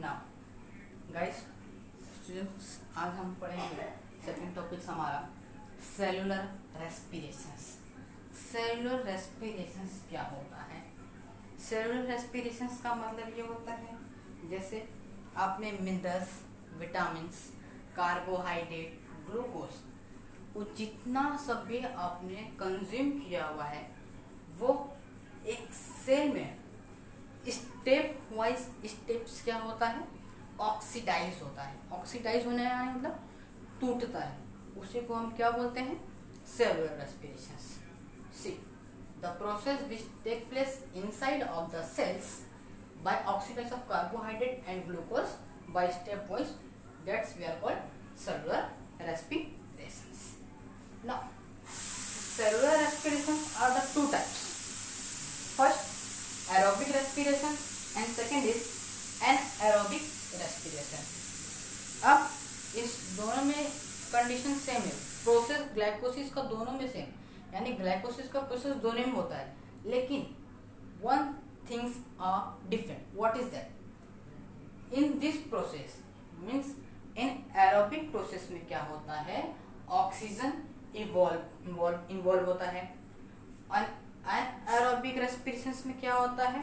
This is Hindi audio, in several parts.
नाउ गाइस स्टूडेंट्स, आज हम पढ़ेंगे सेकंड टॉपिक हमारा सेलुलर रेस्पिरेशंस। सेलुलर रेस्पिरेशंस क्या होता है? सेलुलर रेस्पिरेशंस का मतलब ये होता है जैसे आपने मिनरल्स, विटामिन्स, कार्बोहाइड्रेट, ग्लूकोज वो जितना सब भी आपने कंज्यूम किया हुआ है वो एक सेल में स्टेप वाइज स्टेप्स क्या होता है, ऑक्सीडाइज होता है। ऑक्सीडाइज होने का मतलब टूटता है, उसी को हम क्या बोलते हैं? Cellular respirations. See the process which take place inside of the cells by oxidise of carbohydrate and glucose by step wise, that's we are called cellular respirations. Now cellular respirations are the two types. First, aerobic respiration and second is anaerobic respiration. अब इस दोनों में कंडीशन सेम है, प्रोसेस ग्लाइकोसिस का दोनों में सेम, यानी ग्लाइकोसिस का प्रोसेस दोनों में होता है, लेकिन one things are different. What is that? In this process means in aerobic process में क्या होता है, ऑक्सीजन इन्वॉल्व होता है. एरोबिक रेस्पिरेशंस में क्या होता है,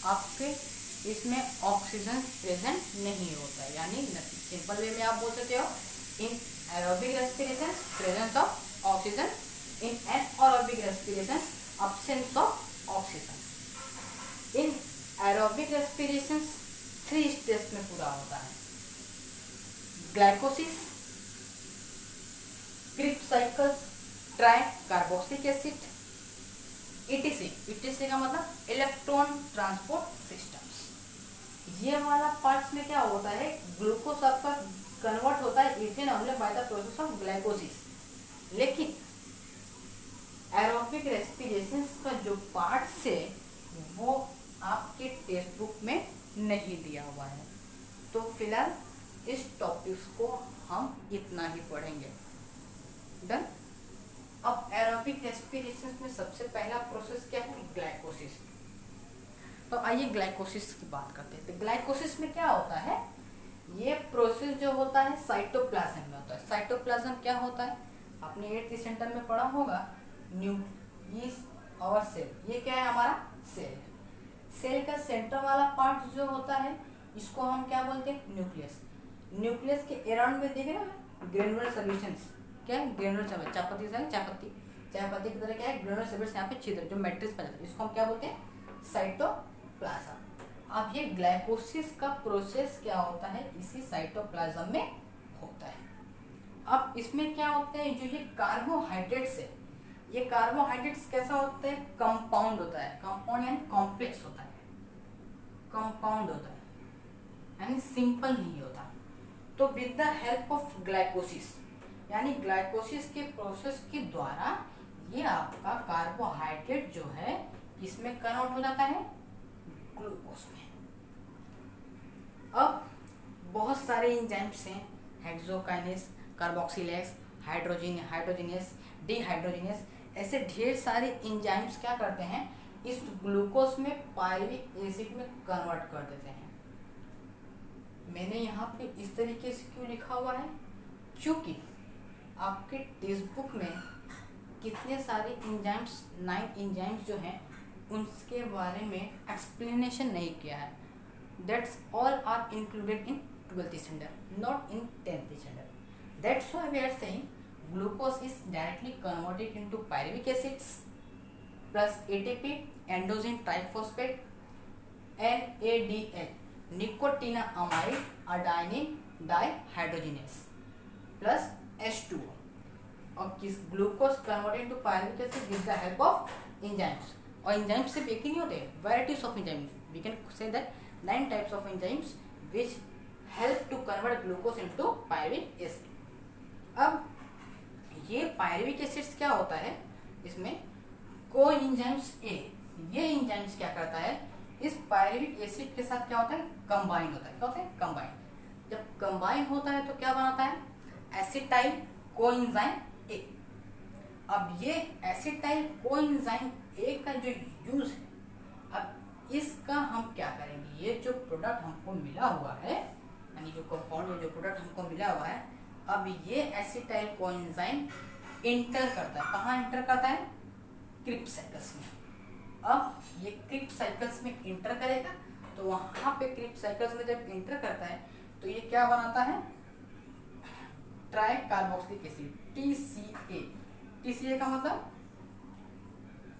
आपके इसमें ऑक्सीजन प्रेजेंट नहीं होता है, यानी सिंपल वे में आप बोल सकते हो in aerobic respiration presence of oxygen, in anaerobic respiration absence of oxygen. In aerobic respiration 3 steps में पूरा होता है: glycolysis, Krebs cycles, tri carboxylic acid, ETC का मतलब इलेक्ट्रॉन ट्रांसपोर्ट सिस्टम्स. ये वाला पार्ट्स में क्या होता है, ग्लूकोज आपका कन्वर्ट होता है इथेन अम्ल बाय द प्रोसेस ऑफ ग्लाइकोसिस. लेकिन एरोबिक रेस्पिरेशन का जो पार्ट्स है वो आपके टेक्स्ट बुक में नहीं दिया हुआ है, तो फिलहाल इस टॉपिक्स को हम इतना ही पढ़ेंगे. डन. अब एरोबिक रेस्पिरेशन में सबसे पहला प्रोसेस क्या है, ग्लाइकोसिस. तो आइए ग्लाइकोसिस की बात करते हैं. तो ग्लाइकोसिस में क्या होता है, ये प्रोसेस जो होता है साइटोप्लाज्म में होता है. साइटोप्लाज्म क्या होता है, आपने 8th स्टैंडर्ड में पढ़ा होगा. न्यूक्लियस और सेल, ये क्या है हमारा सेल. सेल का सेंटर वाला पार्ट जो होता है इसको हम क्या बोलते हैं, न्यूक्लियस. न्यूक्लियस के अराउंड में देख रहे हैं ग्रेनुलर सॉल्यूशंस. क्या है ग्रेनुलर सॉल्यूशन? चायपत्ती से चायपत्ती की तरह क्या है, ग्रेनुलर सॉल्यूशंस यहाँ पे छिद्र जो मैट्रिक्स बन जाता है, इसको हम क्या बोलते हैं, साइटोप्लाज्म. अब ये ग्लाइकोसिस का प्रोसेस क्या होता है, इसी साइटोप्लाज्म में होता है. अब इसमें क्या होता है, जो ये कार्बोहाइड्रेट्स है, ये कार्बोहाइड्रेट्स कैसा होता है, कंपाउंड होता है. कंपाउंड यानी कॉम्प्लेक्स होता है, कंपाउंड होता है यानी सिंपल नहीं होता. तो विद द हेल्प ऑफ ग्लाइकोसिस, यानी ग्लाइकोसिस के प्रोसेस के द्वारा ये आपका कार्बोहाइड्रेट जो है इसमें कन्वर्ट हो जाता है ग्लूकोज में. अब बहुत सारे एंजाइम्स हैं, हेक्सोकाइनेस, कार्बोक्सिलेज, हाइड्रोजिनेस, डिहाइड्रोजिनेस, ऐसे ढेर सारे एंजाइम्स क्या करते हैं, इस ग्लूकोज में पायरुविक एसिड में कन्वर्ट कर देते हैं. मैंने यहाँ पे इस तरीके से क्यों लिखा हुआ है, क्योंकि आपके टेक्स्ट बुक में कितने सारे एंजाइम्स, 9 एंजाइम्स जो हैं उनके बारे में एक्सप्लेनेशन नहीं किया है. That's all are included in 12th standard, not in 10th standard. That's why we are saying glucose is directly converted into pyruvic acids plus ATP, adenosine triphosphate, NADH, nicotinamide adenine dehydrogenase plus H2O. और किस glucose converted to pyruvic acid with the help of enzymes. और एंजाइम्स सिर्फ एक ही नहीं होते, varieties of enzymes. We can say that 9 types of enzymes which help to convert glucose into pyruvic acid. अब ये पायरुविक एसिड्स क्या होता है, इसमें कोएंजाइम्स A, ये एंजाइम्स क्या करता है, इस पायरुविक एसिड के साथ क्या होता है, कंबाइन होता है. क्या होता है, कंबाइन. जब कंबाइन होता है तो क्या बनाता है, एसिटाइल कोएंजाइम A. अब ये एसिटाइल कोएंजाइम A का जो यूज है, अब इसका हम क्या करेंगे, ये जो प्रोडक्ट हमको मिला हुआ है, यानी जो कंपाउंड में जो प्रोडक्ट हमको मिला हुआ है, अब ये एसिटाइल कोएंजाइम इंटर करता है, कहाँ इंटर करता है, क्रिप्स साइकिल्स में। अब ये क्रिप्स साइकिल्स में इंटर करेगा, तो वहां पे क्रिप्स साइकिल्स में जब इंटर करता है तो ये क्या बनाता है, tri carboxylic acid, TCA। TCA का मतलब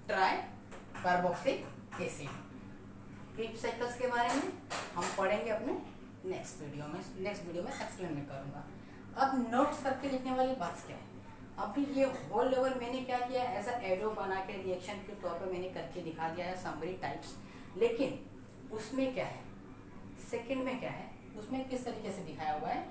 tri carboxylic acid. Krebs cycles के बारे में हम पढ़ेंगे अपने नेक्स्ट वीडियो में एक्सप्लेन में करूंगा। अब नोट्स करके लिखने वाली बात क्या है, अभी ये होल लेवल मैंने क्या किया, ऐसा एडो बना के रिएक्शन के तौर पे मैंने करके दिखा दिया है समरी टाइप्स, लेकिन उसमें क्या है, सेकंड में क्या है, उसमें किस तरीके से दिखाया हुआ है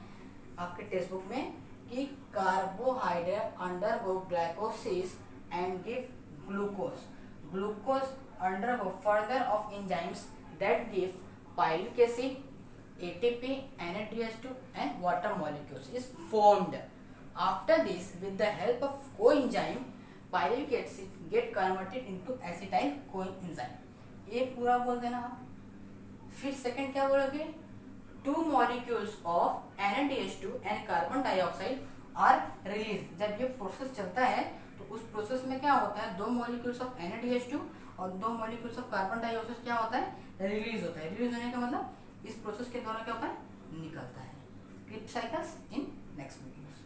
आपके टेक्स्ट बुक में कि carbohydrate undergo glycolysis and give glucose undergo further of enzymes that give pyruvic acid, ATP, NADH2 and water molecules is formed. After this, with the help of coenzyme, pyruvic acid get converted into acetyl coenzyme. ये पूरा बोल देना आप। फिर सेकंड क्या बोलोगे, 2 molecules of NADH2 and carbon dioxide are released। जब ये प्रोसेस चलता है तो उस प्रोसेस में क्या होता है, 2 molecules of NADH2 और 2 मॉलिक्यूल्स ऑफ कार्बन डाइऑक्साइड क्या होता है, रिलीज होता है। रिलीज होने का मतलब इस प्रोसेस के द्वारा क्या होता है, निकलता है। Krebs cycles in next videos.